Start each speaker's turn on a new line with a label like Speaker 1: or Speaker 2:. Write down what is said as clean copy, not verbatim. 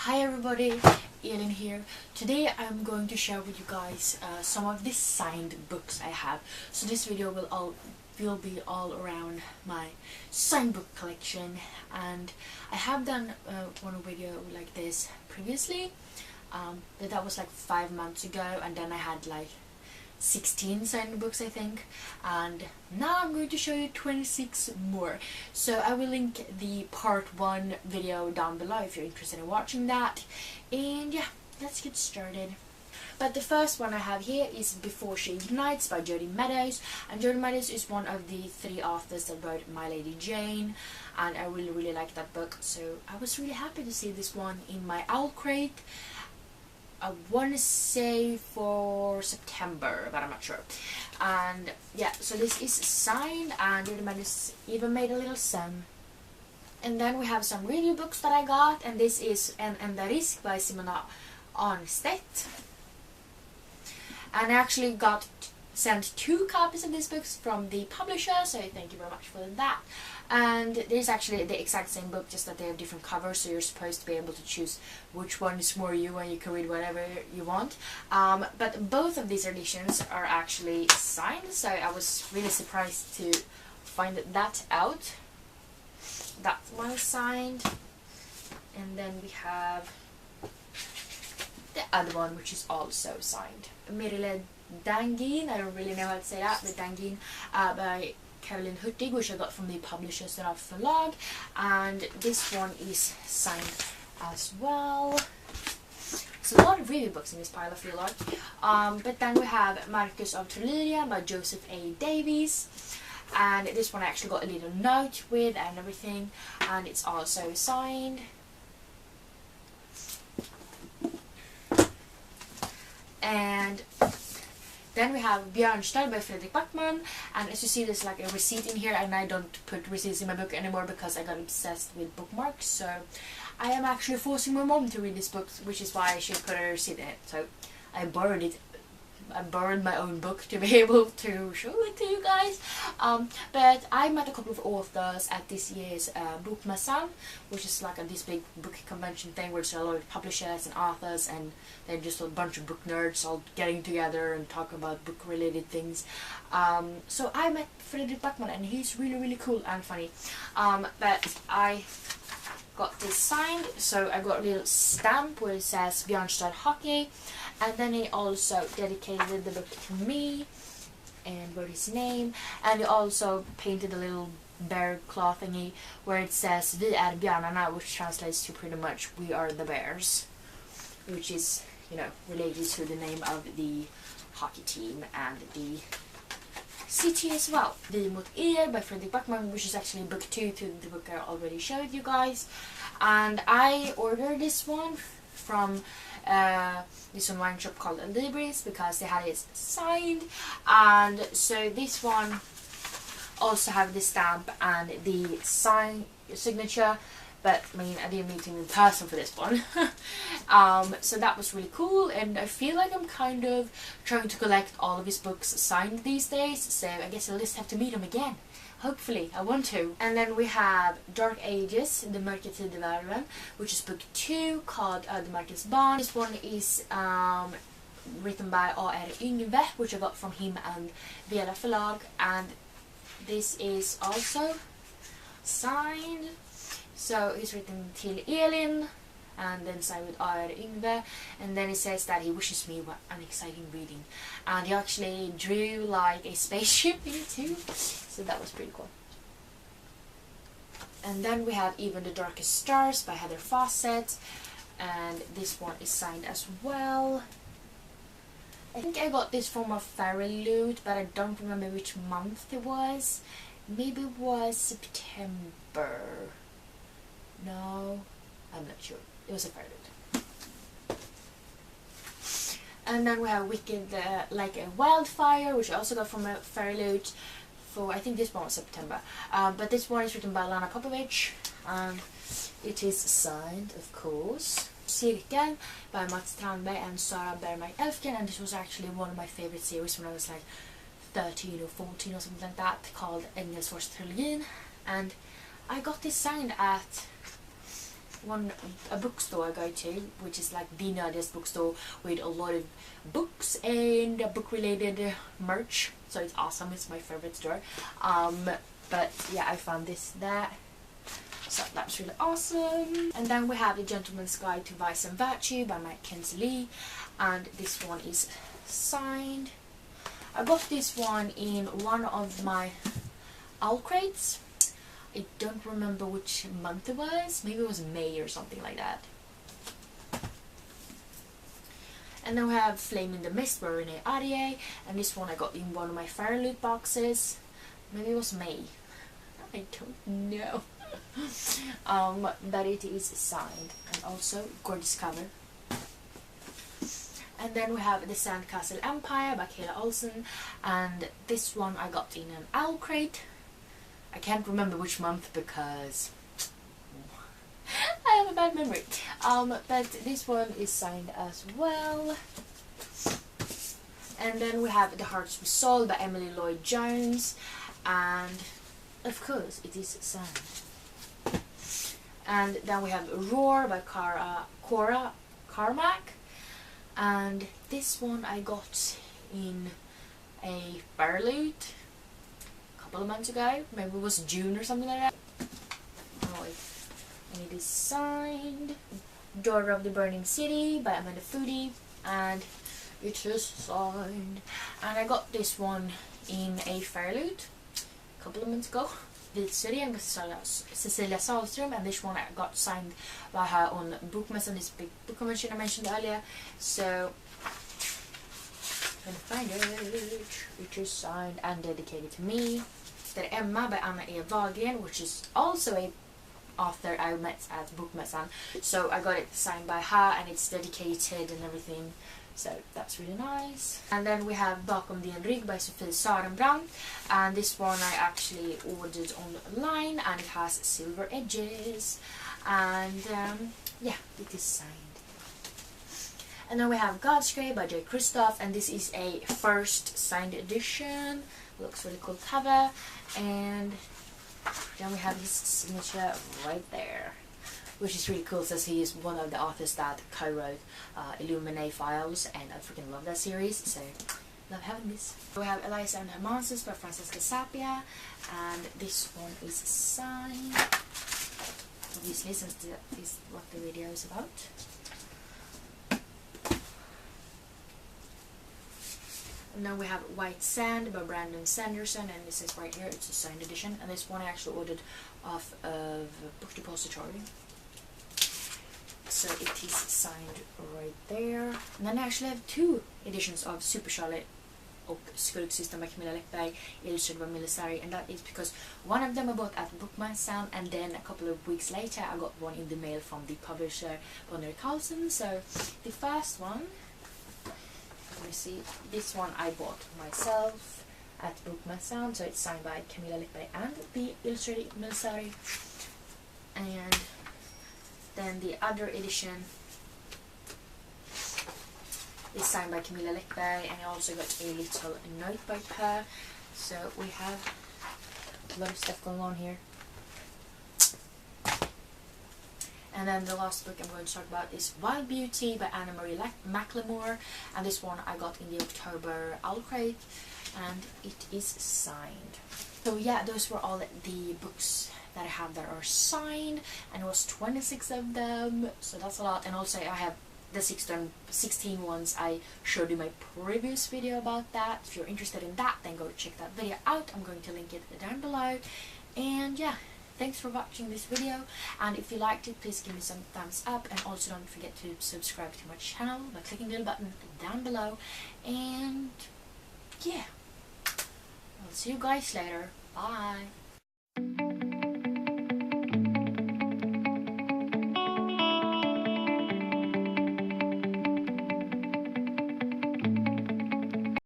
Speaker 1: Hi everybody, Elin here. Today I'm going to share with you guys some of the signed books I have. So this video will be all around my signed book collection, and I have done one video like this previously, but that was like 5 months ago, and then I had like 16 signed books I think, and now I'm going to show you 26 more. So I will link the part 1 video down below if you're interested in watching that. And yeah, let's get started. But the first one I have here is Before She Ignites by Jodi Meadows, and Jodi Meadows is one of the 3 authors that wrote My Lady Jane, and I really like that book, so I was really happy to see this one in my owl crate. I want to say for September, but I'm not sure. And yeah, so this is signed, and Jodi Meadows even made a little sun. And then we have some review books that I got, and this is En enda risk by Simona Arnstedt. And I actually got sent 2 copies of these books from the publisher, so thank you very much for that. And this is actually the exact same book, just that they have different covers, so you're supposed to be able to choose which one is more you, and you can read whatever you want. But both of these editions are actually signed, so I was really surprised to find that out. That one is signed, and then we have the other one, which is also signed. Merilä Dangin, I don't really know how to say that, but Dangin by Caroline Hurtig, which I got from the publisher Sara Förlag, and this one is signed as well. So a lot of review books in this pile, I feel like. But then we have Marcus of Trolliria by Joseph A. Davies, and this one I actually got a little note with and everything, and it's also signed. And then we have Björnstad by Fredrik Backman, and as you see there's like a receipt in here, and I don't put receipts in my book anymore because I got obsessed with bookmarks, so I am actually forcing my mom to read this book, which is why she put a receipt in it. So I borrowed it. I borrowed my own book to be able to show it to you guys. But I met a couple of authors at this year's Bokmässan, which is like this big book convention thing where there's a lot of publishers and authors, and they're just a bunch of book nerds all getting together and talking about book related things. So I met Fredrik Backman, and he's really cool and funny. But I got this signed, so I got a little stamp where it says Björnstad Hockey, and then he also dedicated the book to me and wrote his name, and he also painted a little bear claw thingy where it says Vi är björnarna, which translates to pretty much we are the bears, which is, you know, related to the name of the hockey team and the city as well. Vi mot er by Fredrik Backman, which is actually book 2 to the book I already showed you guys. And I ordered this one from this online shop called Libris because they had it signed, and so this one also have the stamp and the signature, but I mean I didn't meet him in person for this one. So that was really cool, and I feel like I'm kind of trying to collect all of his books signed these days, so I guess I'll just have to meet him again. Hopefully, I want to. And then we have Dark Ages, The Mörka Tidevarven, which is book 2 called Ödemarkens barn. This one is written by A.R. Yngve, which I got from him and Vela Förlag, and this is also signed. So it's written till Elin, and then signed with A.R. Yngve, and then it says that he wishes me an exciting reading, and he actually drew like a spaceship in it too, so that was pretty cool. And then we have Even the Darkest Stars by Heather Fawcett, and this one is signed as well. I think I got this from a fairy loot, but I don't remember which month it was. Maybe it was September. No, I'm not sure. It was a fairy loot. And then we have Wicked Like a Wildfire, which I also got from a fairy loot for, I think this one was September. But this one is written by Lana Popovic, and it is signed, of course. Cirkeln by Mats Strandberg and Sara Bergmark Elfgren, and this was actually one of my favorite series when I was like 13 or 14 or something like that, called Engelsfors Trilogin, and I got this signed at a bookstore I go to, which is like the nerdiest bookstore with a lot of books and book related merch, so it's awesome. It's my favorite store. But yeah, I found this there, so that's really awesome. And then we have The Gentleman's Guide to Vice and Virtue by Mackenzie Lee, and this one is signed. I got this one in one of my owl crates. I don't remember which month it was. Maybe it was May or something like that. And then we have Flame in the Mist by Renee Ahdieh, and this one I got in one of my Fairy Loot boxes. Maybe it was May. I don't know. But it is signed, and also gorgeous cover. And then we have The Sandcastle Empire by Kayla Olsen, and this one I got in an owl crate. I can't remember which month because I have a bad memory. But this one is signed as well. And then we have The Hearts We Sold by Emily Lloyd Jones, and of course it is signed. And then we have Roar by Cora Carmack, and this one I got in a Fairy Loot a couple of months ago. Maybe it was June or something like that. Right. And it is signed. Daughter of the Burning City by Amanda Foody, and it is signed. And I got this one in a Fairy Loot a couple of months ago. Vit City and Cecilia Sahlström, and this one I got signed by her on Bokmässan, this big book convention I mentioned earlier. So I'm gonna find it. It is signed and dedicated to me. Där Emma by Anna E. Wahlgren, which is also a author I met at Bokmässan. So I got it signed by her, and it's dedicated and everything. So that's really nice. And then we have Bakom din rygg by Sofie Sarenbrant, and this one I actually ordered online, and it has silver edges, and yeah, it is signed. And then we have God's Grey by Jay Kristoff, and this is a first signed edition. Looks really cool cover, and then we have his signature right there, which is really cool, since he is one of the authors that co-wrote Illuminae Files, and I freaking love that series, so love having this. We have Eliza and Her Monsters by Francesca Sapia, and this one is signed, obviously, since this is what the video is about. And then we have White Sand by Brandon Sanderson, and this is right here, it's a signed edition, and this one I actually ordered off of Book Depository. So it is signed right there. And then I actually have two editions of Super Charlie och Skurksystern by Camilla Läckberg, illustrated by Mille Sari, and that is because one of them I bought at Bokmässan, and then a couple of weeks later I got one in the mail from the publisher Bonnier Carlsen. So the first one, let me see, this one I bought myself at Bokmässan, so it's signed by Camilla Läckberg and the illustrated Mille Sari. And then the other edition is signed by Camilla Läckberg, and I also got a little note by her. So we have a lot of stuff going on here. And then the last book I'm going to talk about is Wild Beauty by Anna Marie McLemore, and this one I got in the October Owl Crate, and it is signed. So yeah, those were all the books that I have that are signed, and it was 26 of them, so that's a lot. And also I have the 16 ones I showed you my previous video about that. If you're interested in that, then go check that video out. I'm going to link it down below. And yeah, thanks for watching this video, and if you liked it, please give me some thumbs up, and also don't forget to subscribe to my channel by clicking the little button down below. And yeah, I'll see you guys later. Bye.